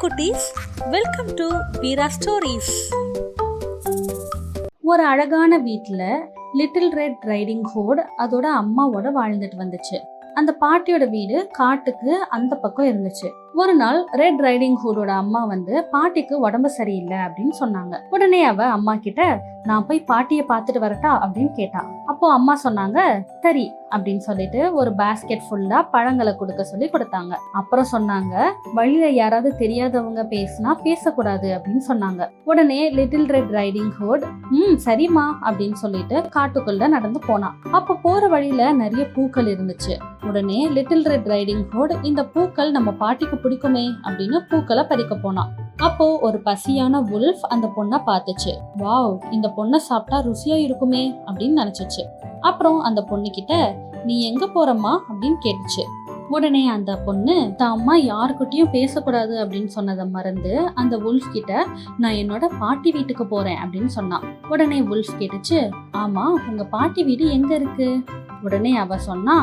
குட்டீஸ், welcome to Veera stories. ஒரு அழகான வீட்டில் லிட்டில் ரெட் ரைடிங் ஹுட் அதோட அம்மாவோட வாழ்ந்துட்டு வந்துச்சு. அந்த பாட்டியோட வீடு காட்டுக்கு அந்த பக்கம் இருந்துச்சு. ஒரு நாள் ரெட் ரைடிங் ஹுடோட அம்மா பாட்டிக்கு உடம்பு சரியில்லை அப்படின்னு சொன்னாங்க. உடனே அவ அம்மா கிட்ட, நான் போய் பாட்டிய பாத்துட்டு வரட்டா அப்படின்னு கேட்டா. அப்போ அம்மா சொன்னாங்க, சரி அப்படின்னு சொல்லிட்டு ஒரு பேஸ்கெட் ஃபுல்லா பழங்களை கொடுக்க சொல்லி கொடுத்தாங்க. அப்புறம் சொன்னாங்க, வழியில யாராவது தெரியாதவங்க பேசினா பேசக்கூடாது அப்படின்னு சொன்னாங்க. உடனே லிட்டில் ரெட் ரைடிங் ஹுட் சரிம்மா அப்படின்னு சொல்லிட்டு காட்டுக்குள்ள நடந்து போனா. அப்ப போற வழியில நிறைய பூக்கள் இருந்துச்சு. உடனே லிட்டில் ரெட் ரைடிங் ஹுட், இந்த பூக்கள் நம்ம பாட்டிக்கு பிடிக்குமே அப்படின்னு பூக்களை பறிக்க போனான். அப்போ ஒரு பசியான வுல்ஃப் அந்த பொண்ணை பார்த்துச்சு. வாவ், இந்த பொண்ணை சாப்பிட்டா ருசியா இருக்குமே அப்படின்னு நினைச்சிச்சு. அப்புறம் அந்த பொண்ணு கிட்ட, நீ எங்க போறம்மா அப்படின்னு கேட்டுச்சு. உடனே அந்த பொண்ணு தான் அம்மா யாருக்கிட்டையும் பேசக்கூடாது அப்படின்னு சொன்னதை மறந்து அந்த வுல்ஃப் கிட்ட, நான் என்னோட பாட்டி வீட்டுக்கு போறேன் அப்படின்னு சொன்னான். உடனே வுல்ஃப் கேட்டுச்சு, ஆமா உங்க பாட்டி வீடு எங்க இருக்கு? உடனே அவ சொன்னா,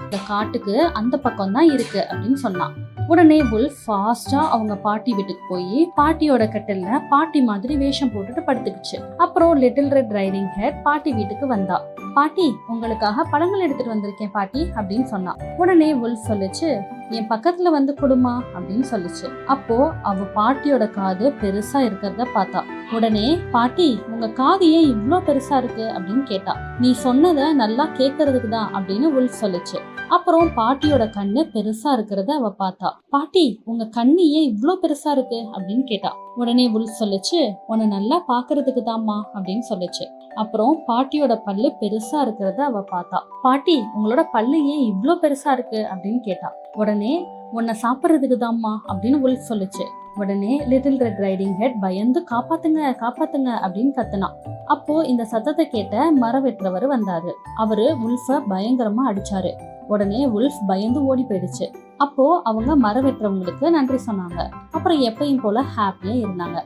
இந்த காட்டுக்கு அந்த பக்கம் தான் இருக்கு அப்படின்னு சொன்னான். உடனே வுல்ஃப் ஃபாஸ்டா அவங்க பாட்டி வீட்டுக்கு போய் பாட்டியோட கட்டில்ல பாட்டி மாதிரி வேஷம் போட்டுட்டு படுத்துக்குச்சு. அப்புறம் லிட்டில் ரெட் ரைடிங் ஹெட் பாட்டி வீட்டுக்கு வந்தா. பாட்டி, உங்களுக்காக பழங்கள் எடுத்துட்டு வந்திருக்கேன் பாட்டி அப்படின்னு சொன்னா. உடனே வுல்ஃப் சொல்லுச்சு, என் பக்கத்துல கொடுமா அப்படின்னு சொல்லுச்சு. அப்போ அவ பாட்டியோட காது பெருசா இருக்கிறத பார்த்தா. உடனே, பாட்டி உங்க காது ஏன் இவ்ளோ பெருசா இருக்கு அப்படின்னு கேட்டா. நீ சொன்னதை நல்லா கேட்கறதுக்கு தான் அப்படின்னு வுல்ஃப் சொல்லுச்சு. அப்புறம் பாட்டியோட கண்ணு பெருசா இருக்கிறத அவ பார்த்தா. பாட்டி உங்க கண்ணு ஏன் இவ்ளோ பெருசா இருக்கு அப்படின்னு கேட்டா. உடனே வுல்ஃப் சொல்லுச்சு, உன்னை நல்லா பாக்குறதுக்கு தான்மா அப்படின்னு சொல்லுச்சு. அப்புறம் பாட்டியோட பல்லு பெருசா இருக்கிறத அவ பார்த்தா. பாட்டி உங்களோட பல்லு ஏன் இவ்ளோ பெருசா இருக்கு அப்படின்னு கேட்டா. உடனே, உன்னை சாப்பிட்றதுக்கு தான்மா அப்படின்னு வுல்ஃப் சொல்லுச்சு. உடனே லிட்டில் ரெட் ரைடிங் ஹெட் பயந்து, காப்பாத்துங்க காப்பாத்துங்க அப்படின்னு கத்துனா. அப்போ இந்த சத்தத்தை கேட்ட மர வெட்டுறவர் வந்தாரு. அவரு வுல்ஃப பயங்கரமா அடிச்சாரு. உடனே வுல்ஃப் பயந்து ஓடி போயிடுச்சு. அப்போ அவங்க மர வெட்டுறவங்களுக்கு நன்றி சொன்னாங்க. அப்புறம் எப்பயும் போல ஹாப்பியா இருந்தாங்க.